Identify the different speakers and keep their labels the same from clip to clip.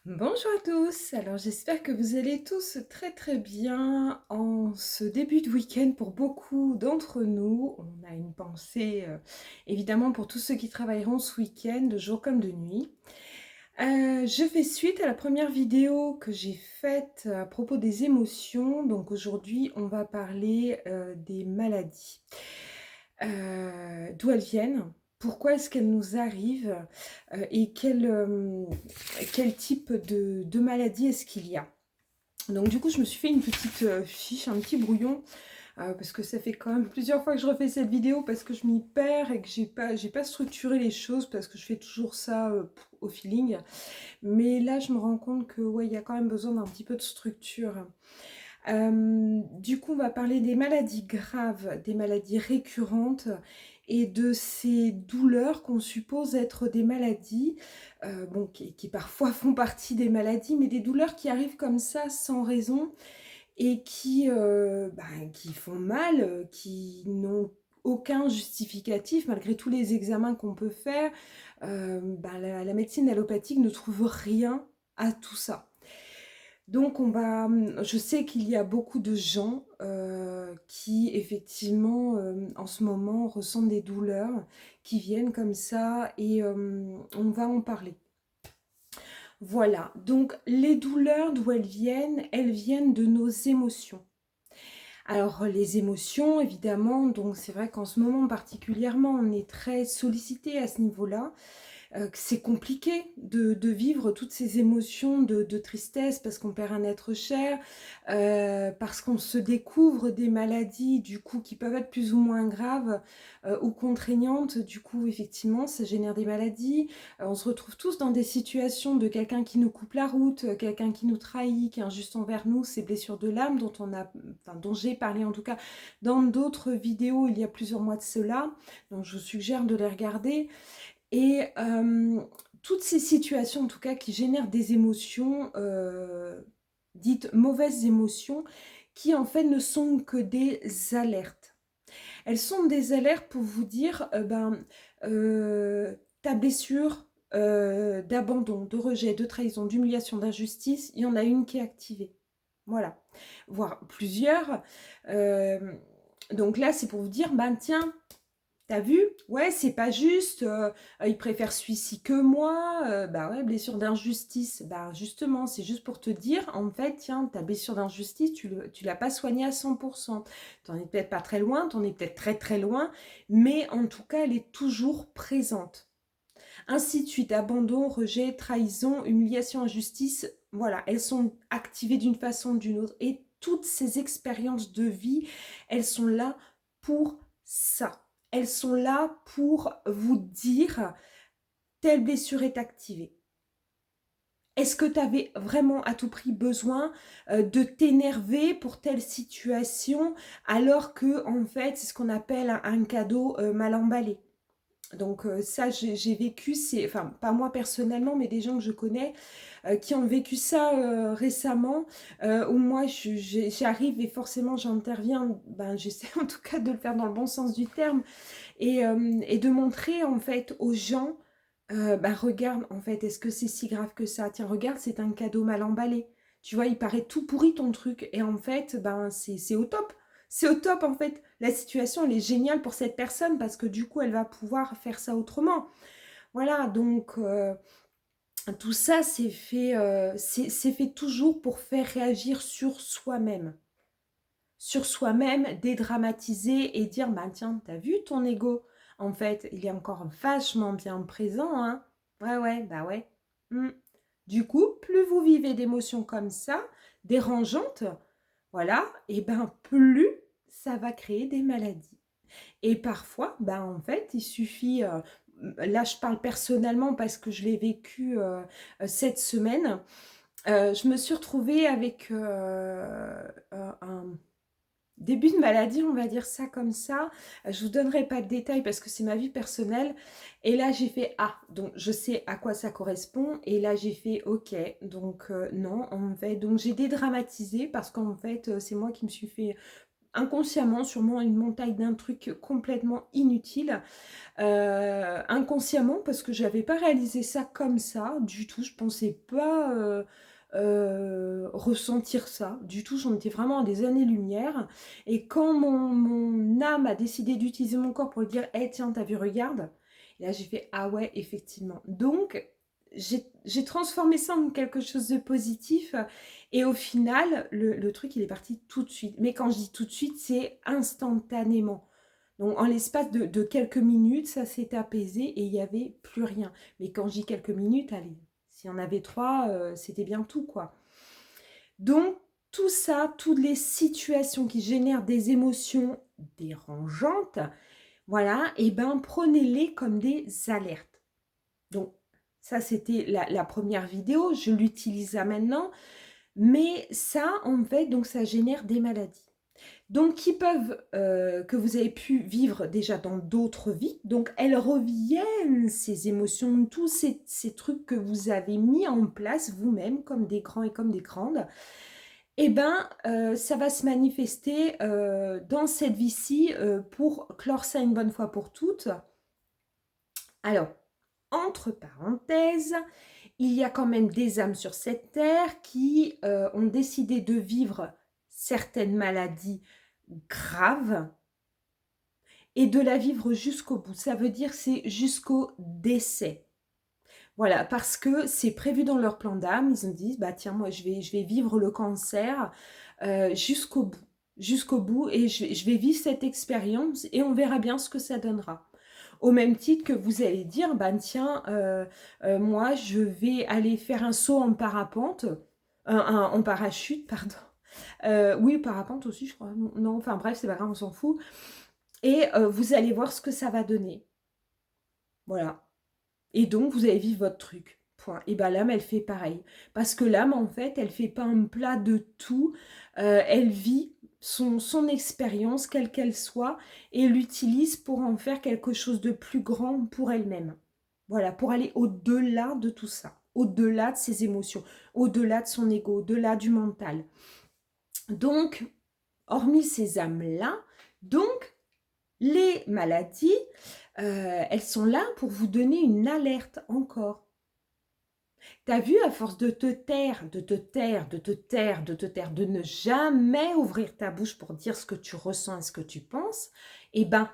Speaker 1: Bonjour à tous, alors j'espère que vous allez tous très bien en ce début de week-end pour beaucoup d'entre nous. On a une pensée évidemment pour tous ceux qui travailleront ce week-end, de jour comme de nuit. Je fais suite à la première vidéo que j'ai faite à propos des émotions. Donc aujourd'hui on va parler des maladies. D'où elles viennent, pourquoi est-ce qu'elles nous arrivent et quel type de maladie est-ce qu'il y a. Donc du coup je me suis fait une petite fiche, un petit brouillon, parce que ça fait quand même plusieurs fois que je refais cette vidéo parce que je m'y perds et que j'ai pas structuré les choses parce que je fais toujours ça au feeling. Mais là je me rends compte que ouais, il y a quand même besoin d'un petit peu de structure. Du coup, on va parler des maladies graves, des maladies récurrentes et de ces douleurs qu'on suppose être des maladies, bon, qui parfois font partie des maladies, mais des douleurs qui arrivent comme ça sans raison et qui font mal, qui n'ont aucun justificatif malgré tous les examens qu'on peut faire. La médecine allopathique ne trouve rien à tout ça. Donc je sais qu'il y a beaucoup de gens qui effectivement en ce moment ressentent des douleurs qui viennent comme ça et on va en parler. Voilà, donc les douleurs d'où elles viennent de nos émotions. Alors les émotions évidemment, donc c'est vrai qu'en ce moment particulièrement on est très sollicité à ce niveau-là. Que c'est compliqué de vivre toutes ces émotions de tristesse parce qu'on perd un être cher, parce qu'on se découvre des maladies du coup qui peuvent être plus ou moins graves ou contraignantes. Du coup, effectivement, ça génère des maladies. On se retrouve tous dans des situations de quelqu'un qui nous coupe la route, quelqu'un qui nous trahit, qui est injuste envers nous, ces blessures de l'âme dont j'ai parlé en tout cas dans d'autres vidéos il y a plusieurs mois de cela. Donc je vous suggère de les regarder. Et toutes ces situations, en tout cas, qui génèrent des émotions, dites mauvaises émotions, qui en fait ne sont que des alertes. Elles sont des alertes pour vous dire, ta blessure d'abandon, de rejet, de trahison, d'humiliation, d'injustice, il y en a une qui est activée. Voilà. Voire plusieurs. Euh, donc là, c'est pour vous dire, ben tiens, t'as vu? Ouais, c'est pas juste, il préfère celui-ci que moi, bah ouais, blessure d'injustice. Bah justement, c'est juste pour te dire, en fait, tiens, ta blessure d'injustice, tu l'as pas soignée à 100%. T'en es peut-être pas très loin, t'en es peut-être très loin, mais en tout cas, elle est toujours présente. Ainsi de suite, abandon, rejet, trahison, humiliation, injustice, voilà, elles sont activées d'une façon ou d'une autre. Et toutes ces expériences de vie, elles sont là pour ça. Elles sont là pour vous dire telle blessure est activée. Est-ce que tu avais vraiment à tout prix besoin de t'énerver pour telle situation alors que en fait c'est ce qu'on appelle un cadeau mal emballé? Donc ça, j'ai vécu, enfin pas moi personnellement, mais des gens que je connais qui ont vécu ça récemment, où moi j'arrive et forcément j'interviens, ben, j'essaie en tout cas de le faire dans le bon sens du terme, et de montrer en fait aux gens, regarde en fait, est-ce que c'est si grave que ça? Tiens, regarde, c'est un cadeau mal emballé. Tu vois, il paraît tout pourri ton truc, et en fait, ben c'est au top. C'est au top en fait. La situation, elle est géniale pour cette personne parce que du coup, elle va pouvoir faire ça autrement. Voilà, donc tout ça, c'est fait toujours pour faire réagir sur soi-même. Sur soi-même, dédramatiser et dire, bah tiens, t'as vu ton ego? En fait, il est encore vachement bien présent, hein? Ouais, ouais, bah ouais. Hmm. Du coup, plus vous vivez d'émotions comme ça, dérangeantes, voilà, et ben plus ça va créer des maladies. Et parfois, ben en fait, il suffit, là je parle personnellement parce que je l'ai vécu cette semaine, je me suis retrouvée avec un début de maladie, on va dire ça comme ça. Je vous donnerai pas de détails parce que c'est ma vie personnelle. Et là, j'ai fait ah, donc je sais à quoi ça correspond. Et là, j'ai fait ok, donc non, en fait, donc j'ai dédramatisé parce qu'en fait, c'est moi qui me suis fait inconsciemment, sûrement une montagne d'un truc complètement inutile. Inconsciemment, parce que j'avais pas réalisé ça comme ça, du tout. Je pensais pas ressentir ça, du tout. J'en étais vraiment à des années-lumière. Et quand mon âme a décidé d'utiliser mon corps pour dire, hey, tiens, t'as vu, regarde. Et là, j'ai fait, ah ouais, effectivement. Donc, j'ai transformé ça en quelque chose de positif. Et au final, le truc, il est parti tout de suite. Mais quand je dis tout de suite, c'est instantanément. Donc, en l'espace de quelques minutes, ça s'est apaisé et il n'y avait plus rien. Mais quand je dis quelques minutes, allez, s'il y en avait 3, c'était bien tout, quoi. Donc, tout ça, toutes les situations qui génèrent des émotions dérangeantes, voilà, et ben prenez-les comme des alertes. Donc, ça, c'était la première vidéo. Je l'utilise là maintenant. Mais ça, en fait, donc ça génère des maladies. Donc, qui peuvent, que vous avez pu vivre déjà dans d'autres vies. Donc, elles reviennent, ces émotions, tous ces trucs que vous avez mis en place vous-même, comme des grands et comme des grandes. Eh bien, ça va se manifester dans cette vie-ci pour clore ça une bonne fois pour toutes. Alors, entre parenthèses, il y a quand même des âmes sur cette terre qui ont décidé de vivre certaines maladies graves et de la vivre jusqu'au bout. Ça veut dire c'est jusqu'au décès. Voilà, parce que c'est prévu dans leur plan d'âme. Ils ont dit, bah tiens, moi je vais vivre le cancer jusqu'au bout. Jusqu'au bout et je vais vivre cette expérience et on verra bien ce que ça donnera. Au même titre que vous allez dire, bah tiens, moi je vais aller faire un saut en parapente, en parachute, pardon. Oui, parapente aussi, je crois. Non, enfin bref, c'est pas grave, on s'en fout. Et vous allez voir ce que ça va donner. Voilà. Et donc, vous allez vivre votre truc. Point. Et bien l'âme, elle fait pareil. Parce que l'âme, en fait, elle fait pas un plat de tout. Elle vit son expérience, quelle qu'elle soit, et l'utilise pour en faire quelque chose de plus grand pour elle-même. Voilà, pour aller au-delà de tout ça. Au-delà de ses émotions, au-delà de son ego, au-delà du mental. Donc, hormis ces âmes-là, donc, les maladies, elles sont là pour vous donner une alerte encore. T'as vu, à force de te taire, de te taire, de te taire, de te taire, de ne jamais ouvrir ta bouche pour dire ce que tu ressens et ce que tu penses, eh ben,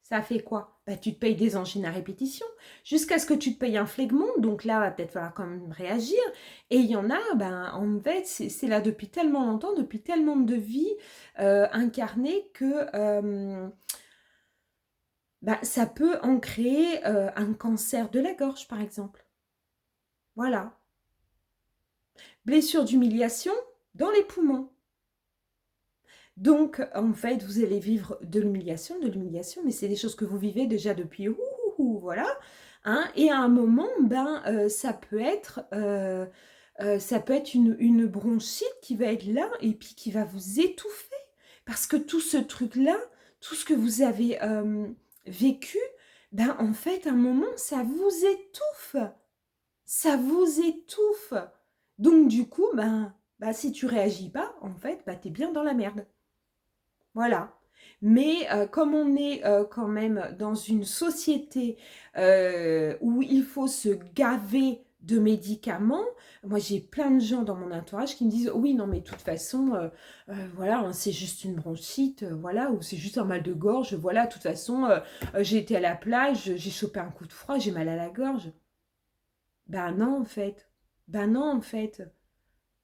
Speaker 1: ça fait quoi? Bah, tu te payes des angines à répétition, jusqu'à ce que tu te payes un phlegmon, donc là, va peut-être falloir quand même réagir. Et il y en a, ben, en fait, c'est là depuis tellement longtemps, depuis tellement de vies incarnées que bah, ça peut en créer un cancer de la gorge, par exemple. Voilà. Blessure d'humiliation dans les poumons. Donc, en fait, vous allez vivre de l'humiliation, mais c'est des choses que vous vivez déjà depuis, voilà. Hein, et à un moment, ben, ça peut être une bronchite qui va être là et puis qui va vous étouffer. Parce que tout ce truc-là, tout ce que vous avez vécu, ben, en fait, à un moment, ça vous étouffe. Ça vous étouffe. Donc, du coup, ben, si tu réagis pas, en fait, ben, tu es bien dans la merde. Voilà. Mais comme on est quand même dans une société où il faut se gaver de médicaments, moi j'ai plein de gens dans mon entourage qui me disent oui non mais de toute façon voilà hein, c'est juste une bronchite voilà ou c'est juste un mal de gorge voilà de toute façon j'ai été à la plage j'ai chopé un coup de froid j'ai mal à la gorge. Ben non en fait, ben non en fait.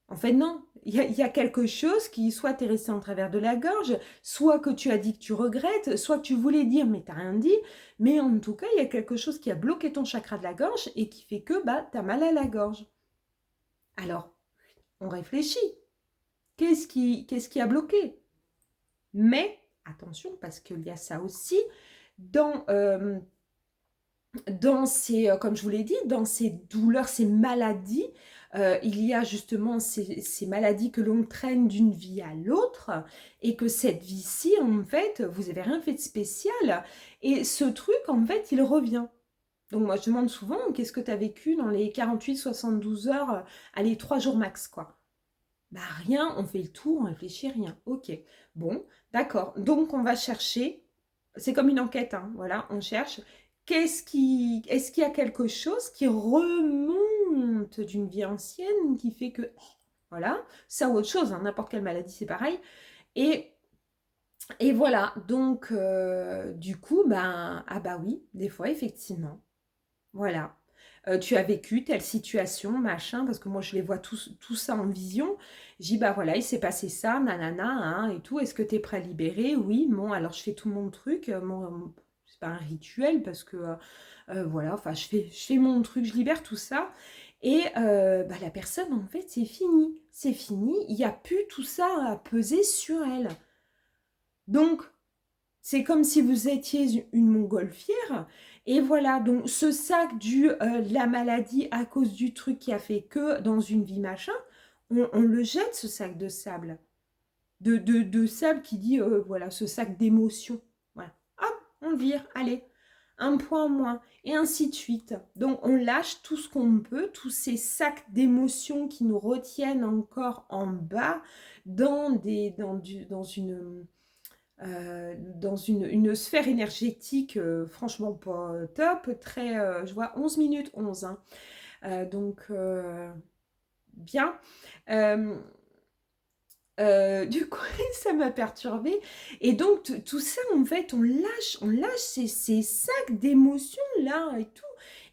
Speaker 1: En fait, non. Il y a quelque chose qui soit t'est resté en travers de la gorge, soit que tu as dit que tu regrettes, soit que tu voulais dire mais t'as rien dit. Mais en tout cas, il y a quelque chose qui a bloqué ton chakra de la gorge et qui fait que bah, t'as mal à la gorge. Alors, on réfléchit. Qu'est-ce qui a bloqué? Mais, attention, parce qu'il y a ça aussi, dans ces, comme je vous l'ai dit, dans ces douleurs, ces maladies, il y a justement ces maladies que l'on traîne d'une vie à l'autre et que cette vie-ci, en fait, vous n'avez rien fait de spécial. Et ce truc, en fait, il revient. Donc moi, je demande souvent, qu'est-ce que tu as vécu dans les 48-72 heures, allez, 3 jours max, quoi. Bah rien, on fait le tour, on réfléchit, rien. Ok, bon, d'accord. Donc on va chercher, c'est comme une enquête, hein, voilà, on cherche. Est-ce qu'il y a quelque chose qui remonte d'une vie ancienne qui fait que, voilà, ça ou autre chose, hein, n'importe quelle maladie, c'est pareil. Et, et voilà, donc du coup, ben, ah bah oui, des fois, effectivement, voilà. Tu as vécu telle situation, machin, parce que moi je les vois tout ça en vision. Je dis, bah voilà, il s'est passé ça, nanana, hein, et tout. Est-ce que tu es prêt à libérer? Oui, bon, alors je fais tout mon truc. C'est pas un rituel parce que, voilà, enfin, je fais mon truc, je libère tout ça. Et bah, la personne, en fait, c'est fini. C'est fini. Il n'y a plus tout ça à peser sur elle. Donc, c'est comme si vous étiez une montgolfière. Et voilà, donc ce sac la maladie à cause du truc qui a fait que dans une vie machin, on le jette, ce sac de sable. De sable qui dit, voilà, ce sac d'émotions. Voilà. Hop, on le vire, allez, un point en moins. Et ainsi de suite. Donc on lâche tout ce qu'on peut, tous ces sacs d'émotions qui nous retiennent encore en bas dans une sphère énergétique franchement pas top, très, je vois 11 minutes 11, hein. Donc, bien. Euh, du coup, ça m'a perturbée. Et donc, tout ça, en fait, on lâche ces sacs d'émotions là et tout.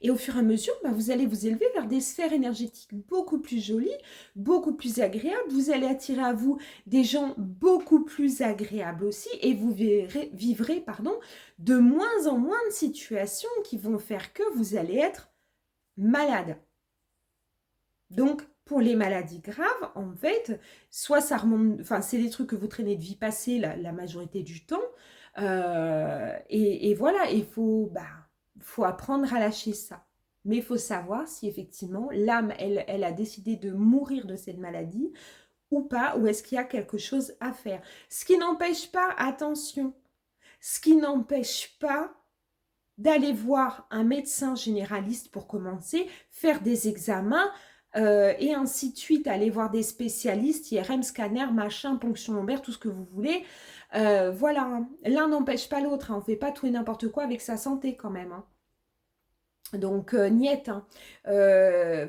Speaker 1: Et au fur et à mesure, bah, vous allez vous élever vers des sphères énergétiques beaucoup plus jolies, beaucoup plus agréables. Vous allez attirer à vous des gens beaucoup plus agréables aussi. Et vous vivrez, pardon, de moins en moins de situations qui vont faire que vous allez être malade. Donc, pour les maladies graves, en fait, soit ça remonte, enfin, c'est des trucs que vous traînez de vie passée la majorité du temps. Et voilà, faut apprendre à lâcher ça. Mais il faut savoir si effectivement l'âme, elle a décidé de mourir de cette maladie ou pas, ou est-ce qu'il y a quelque chose à faire. Ce qui n'empêche pas, attention, ce qui n'empêche pas d'aller voir un médecin généraliste pour commencer, faire des examens et ainsi de suite, aller voir des spécialistes, IRM, scanner, machin, ponction lombaire, tout ce que vous voulez. Voilà, hein. L'un n'empêche pas l'autre, hein. On ne fait pas tout et n'importe quoi avec sa santé quand même, hein. Donc, niette, hein.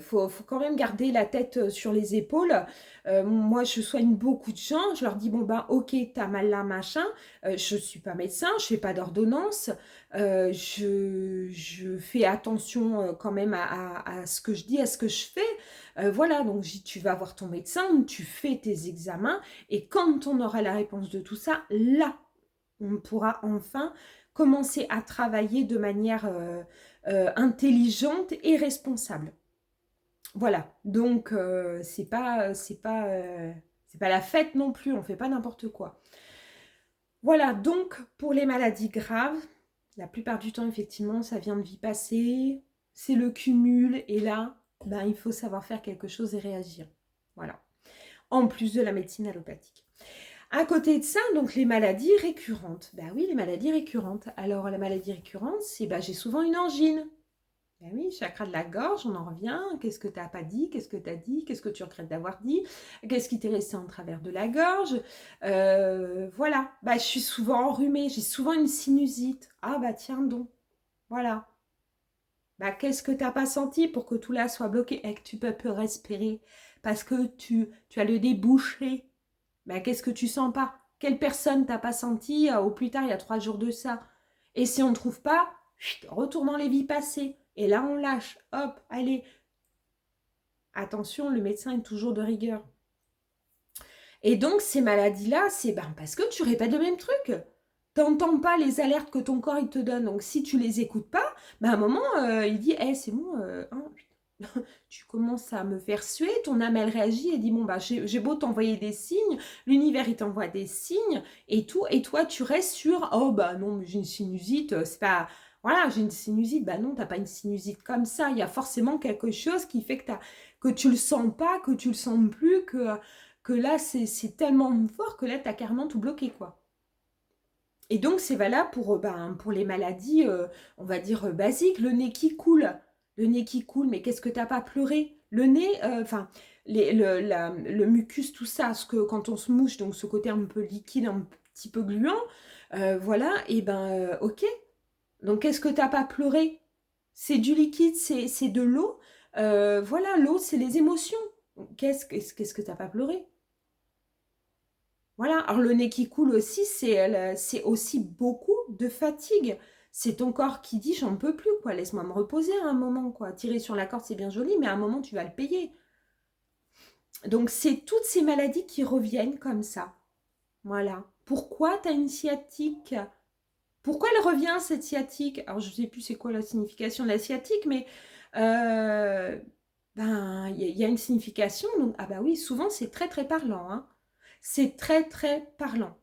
Speaker 1: Faut quand même garder la tête sur les épaules. Moi, je soigne beaucoup de gens. Je leur dis, bon, ben, ok, t'as mal là, machin. Je ne suis pas médecin, je ne fais pas d'ordonnance. Je fais attention quand même à ce que je dis, à ce que je fais. Voilà, donc tu vas voir ton médecin, tu fais tes examens. Et quand on aura la réponse de tout ça, là, on pourra enfin commencer à travailler de manière intelligente et responsable. Voilà, donc c'est pas la fête non plus, on fait pas n'importe quoi. Voilà, donc pour les maladies graves, la plupart du temps effectivement ça vient de vie passée, c'est le cumul et là, ben, il faut savoir faire quelque chose et réagir. Voilà, en plus de la médecine allopathique. À côté de ça, donc les maladies récurrentes. Ben oui, les maladies récurrentes. Alors la maladie récurrente, c'est ben, j'ai souvent une angine. Ben oui, chakra de la gorge, on en revient. Qu'est-ce que tu n'as pas dit? Qu'est-ce que tu as dit? Qu'est-ce que tu regrettes d'avoir dit? Qu'est-ce qui t'est resté en travers de la gorge? Voilà. Bah, je suis souvent enrhumée, j'ai souvent une sinusite. Ah bah tiens donc. Voilà. Bah, qu'est-ce que tu n'as pas senti pour que tout là soit bloqué et que tu peux plus respirer? Parce que tu as le nez bouché. Bah, qu'est-ce que tu sens pas? Quelle personne t'as pas senti au plus tard, il y a 3 jours de ça? Et si on ne trouve pas, chut, retourne dans les vies passées. Et là, on lâche. Hop, allez. Attention, le médecin est toujours de rigueur. Et donc, ces maladies-là, c'est ben, parce que tu répètes le même truc. T'entends pas les alertes que ton corps il te donne. Donc, si tu les écoutes pas, ben, à un moment, il dit, hey, c'est bon, hein, tu commences à me faire suer, ton âme elle réagit et dit bon bah j'ai beau t'envoyer des signes, l'univers il t'envoie des signes et tout, et toi tu restes sur oh bah non mais j'ai une sinusite, c'est pas voilà j'ai une sinusite, bah non t'as pas une sinusite comme ça, il y a forcément quelque chose qui fait que tu le sens pas, que tu le sens plus, que là c'est tellement fort que là t'as carrément tout bloqué quoi. Et donc, c'est valable pour les maladies, on va dire, basiques. Le nez qui coule. Le nez qui coule, mais qu'est-ce que t'as pas pleuré? Le nez, enfin, le mucus, tout ça, ce que quand on se mouche, donc ce côté un peu liquide, un petit peu gluant, voilà, et ben, ok. Donc, qu'est-ce que t'as pas pleuré? C'est du liquide, c'est de l'eau. Voilà, l'eau, c'est les émotions. Qu'est-ce que t'as pas pleuré? Voilà. Alors, le nez qui coule aussi, c'est aussi beaucoup de fatigue. C'est ton corps qui dit, j'en peux plus, quoi. Laisse-moi me reposer à un moment, quoi. Tirer sur la corde, c'est bien joli, mais à un moment, tu vas le payer. Donc, c'est toutes ces maladies qui reviennent comme ça. Voilà. Pourquoi tu as une sciatique? Pourquoi elle revient, cette sciatique? Alors, je ne sais plus c'est quoi la signification de la sciatique, mais euh, ben, il y a une signification. Donc, ah bah oui, souvent, c'est très, très parlant. Hein. C'est très, très parlant.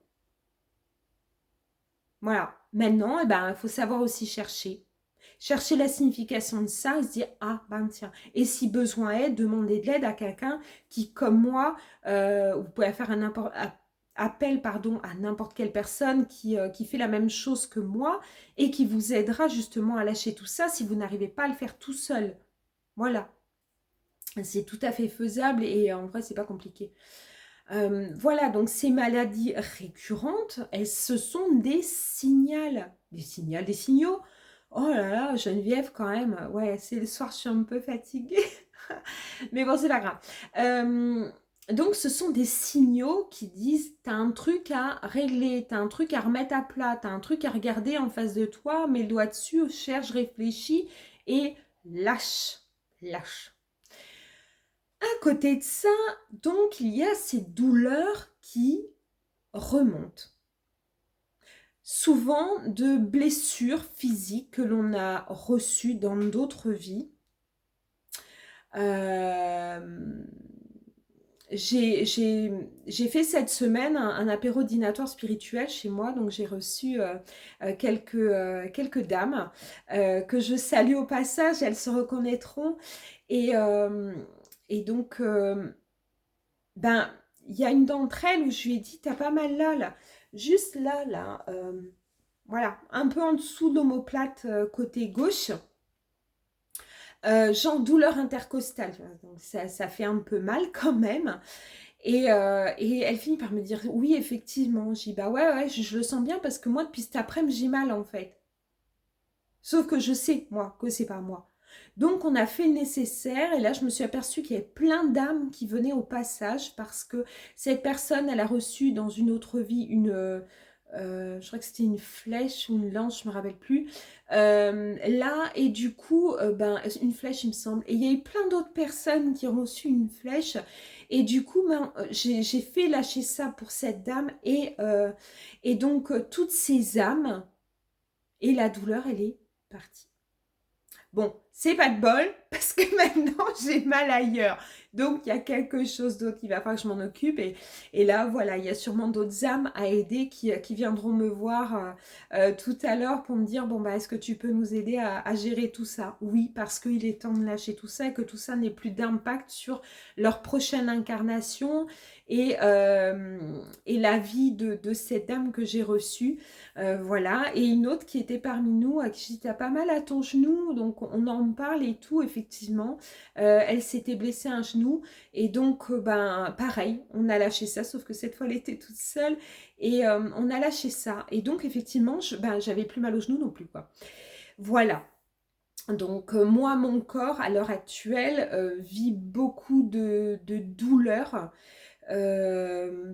Speaker 1: Voilà. Maintenant, eh ben, il faut savoir aussi chercher. Chercher la signification de ça et se dire, ah, ben tiens. Et si besoin est, demander de l'aide à quelqu'un qui, comme moi, vous pouvez faire appel pardon, à n'importe quelle personne qui fait la même chose que moi et qui vous aidera justement à lâcher tout ça si vous n'arrivez pas à le faire tout seul. Voilà. C'est tout à fait faisable et en vrai, c'est pas compliqué. Voilà, donc ces maladies récurrentes, elles, ce sont des signaux. Des signaux. Oh là là, Geneviève, quand même. Ouais, c'est le soir, je suis un peu fatiguée. Mais bon, c'est pas grave. Donc, ce sont des signaux qui disent, t'as un truc à régler, t'as un truc à remettre à plat, t'as un truc à regarder en face de toi, mets le doigt dessus, cherche, réfléchis et lâche. Lâche. À côté de ça, donc, il y a ces douleurs qui remontent. Souvent de blessures physiques que l'on a reçues dans d'autres vies. J'ai fait cette semaine un apéro dînatoire spirituel chez moi, donc j'ai reçu quelques dames que je salue au passage, elles se reconnaîtront. Et, euh, et donc, ben, il y a une d'entre elles où je lui ai dit, t'as pas mal là, juste là, voilà, un peu en dessous de l'omoplate côté gauche. Genre douleur intercostale, donc ça fait un peu mal quand même. Et elle finit par me dire, oui, effectivement. Je dis, bah ouais, je le sens bien parce que moi, depuis cet après-midi, j'ai mal en fait. Sauf que je sais, moi, que c'est pas moi. Donc, on a fait le nécessaire et là, je me suis aperçue qu'il y avait plein d'âmes qui venaient au passage parce que cette personne, elle a reçu dans une autre vie je crois que c'était une flèche ou une lance, je me rappelle plus. Là, et du coup, ben, une flèche, il me semble. Et il y a eu plein d'autres personnes qui ont reçu une flèche. Et du coup, ben, j'ai fait lâcher ça pour cette dame. Et donc, toutes ces âmes et la douleur, elle est partie. Bon, c'est pas de bol parce que maintenant j'ai mal ailleurs. Donc il y a quelque chose d'autre qui va falloir que je m'en occupe. Et là, voilà, il y a sûrement d'autres âmes à aider qui viendront me voir tout à l'heure pour me dire, bon, bah, est-ce que tu peux nous aider à gérer tout ça? Oui, parce qu'il est temps de lâcher tout ça et que tout ça n'ait plus d'impact sur leur prochaine incarnation et la vie de cette dame que j'ai reçue. Voilà, et une autre qui était parmi nous, à qui j'étais pas mal à ton genou, donc on en parle et tout, effectivement. Elle s'était blessée un genou, et donc, ben, pareil, on a lâché ça, sauf que cette fois, elle était toute seule, et on a lâché ça. Et donc, effectivement, ben, j'avais plus mal au genou non plus, quoi. Voilà. Donc, moi, mon corps, à l'heure actuelle, vit beaucoup de douleurs. Euh,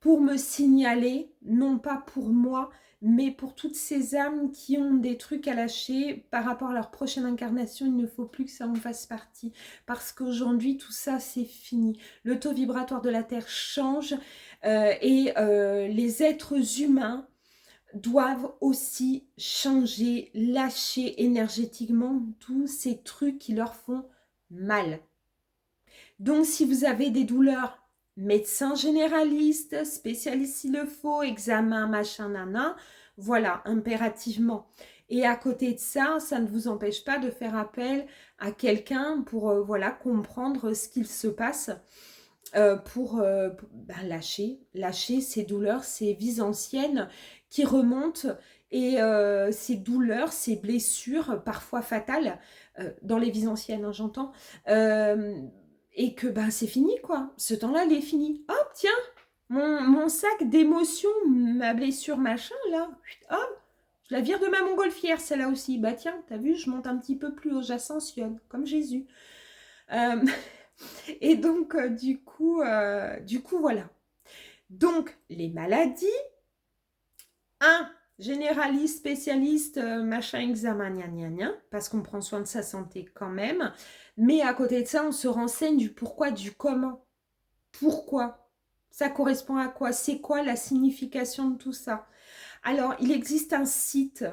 Speaker 1: pour me signaler, non pas pour moi, mais pour toutes ces âmes qui ont des trucs à lâcher par rapport à leur prochaine incarnation. Il ne faut plus que ça en fasse partie, parce qu'aujourd'hui, tout ça, c'est fini. Le taux vibratoire de la Terre change et les êtres humains doivent aussi changer, lâcher énergétiquement tous ces trucs qui leur font mal. Donc, si vous avez des douleurs, médecin généraliste, spécialiste s'il le faut, examen, machin, nana, voilà, impérativement. Et à côté de ça, ça ne vous empêche pas de faire appel à quelqu'un pour voilà, comprendre ce qu'il se passe pour ben, lâcher ces douleurs, ces vies anciennes qui remontent et ces douleurs, ces blessures parfois fatales dans les vies anciennes, hein, j'entends, et que ben, c'est fini, quoi. Ce temps-là, il est fini. Hop, tiens, mon sac d'émotions, ma blessure, machin, là, hop, je la vire de ma montgolfière, celle-là aussi. Bah tiens, t'as vu, je monte un petit peu plus haut, j'ascensionne, comme Jésus. Euh, et donc, du coup, voilà. Donc, les maladies, un généraliste, spécialiste, machin, examen, gna gna gna, parce qu'on prend soin de sa santé quand même. Mais à côté de ça, on se renseigne du pourquoi, du comment. Pourquoi? Ça correspond à quoi? C'est quoi la signification de tout ça? Alors, il existe un site.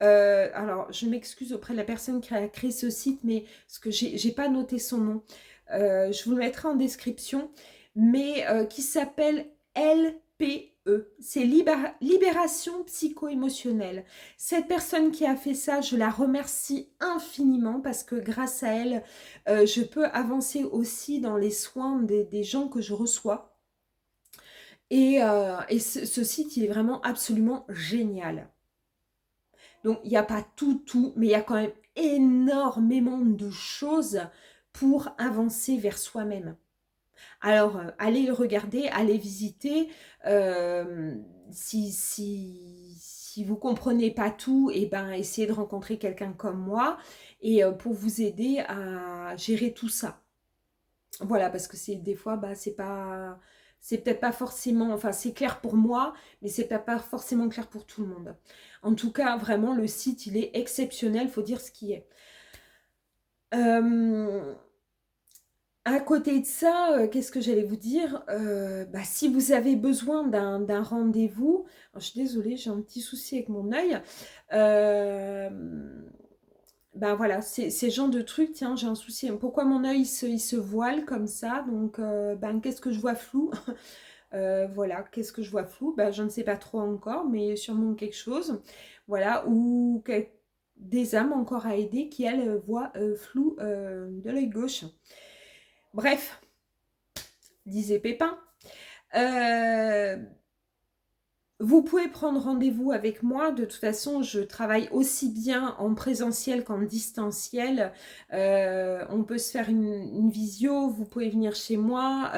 Speaker 1: Alors, je m'excuse auprès de la personne qui a créé ce site, mais parce que j'ai pas noté son nom. Je vous le mettrai en description, mais qui s'appelle LPE. C'est Libération psycho-émotionnelle. Cette personne qui a fait ça, je la remercie infiniment parce que grâce à elle, je peux avancer aussi dans les soins des gens que je reçois. Et ce site, il est vraiment absolument génial. Donc, il n'y a pas tout, mais il y a quand même énormément de choses pour avancer vers soi-même. Alors, allez le regarder, allez visiter. Si vous ne comprenez pas tout, et ben, essayez de rencontrer quelqu'un comme moi et pour vous aider à gérer tout ça. Voilà, parce que c'est des fois, bah, c'est peut-être pas forcément, enfin, c'est clair pour moi, mais c'est peut-être pas forcément clair pour tout le monde. En tout cas, vraiment, le site, il est exceptionnel, faut dire ce qui est. À côté de ça, qu'est-ce que j'allais vous dire? Bah, si vous avez besoin d'un rendez-vous, je suis désolée, j'ai un petit souci avec mon œil. Euh, Ben voilà, c'est ce genre de truc, tiens, j'ai un souci. Pourquoi mon œil il se voile comme ça? Donc, ben, qu'est-ce que je vois flou? Voilà, qu'est-ce que je vois flou? Ben, je ne sais pas trop encore, mais sûrement quelque chose. Voilà, ou des âmes encore à aider qui, elles, voient flou de l'œil gauche. Bref, disait Pépin. Euh, Vous pouvez prendre rendez-vous avec moi. De toute façon, je travaille aussi bien en présentiel qu'en distanciel. On peut se faire une visio, vous pouvez venir chez moi.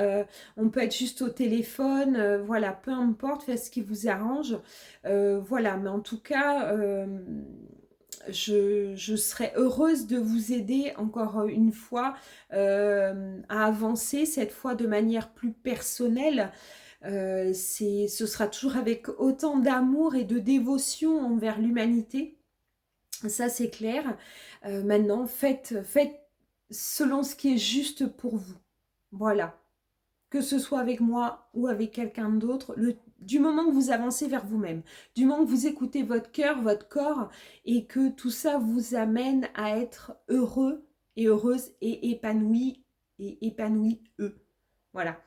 Speaker 1: On peut être juste au téléphone. Voilà, peu importe, faites ce qui vous arrange. Voilà, mais en tout cas, je serais heureuse de vous aider encore une fois à avancer, cette fois de manière plus personnelle. Ce sera toujours avec autant d'amour et de dévotion envers l'humanité. Ça, c'est clair. Maintenant, faites selon ce qui est juste pour vous. Voilà. Que ce soit avec moi ou avec quelqu'un d'autre, du moment que vous avancez vers vous-même, du moment que vous écoutez votre cœur, votre corps, et que tout ça vous amène à être heureux et heureuse et épanoui eux. Voilà.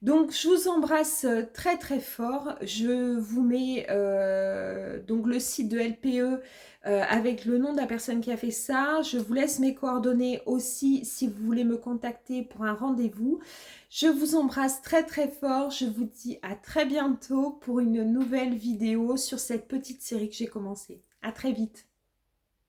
Speaker 1: Donc, je vous embrasse très très fort. Je vous mets donc le site de LPE avec le nom de la personne qui a fait ça. Je vous laisse mes coordonnées aussi si vous voulez me contacter pour un rendez-vous. Je vous embrasse très très fort. Je vous dis à très bientôt pour une nouvelle vidéo sur cette petite série que j'ai commencée. À très vite.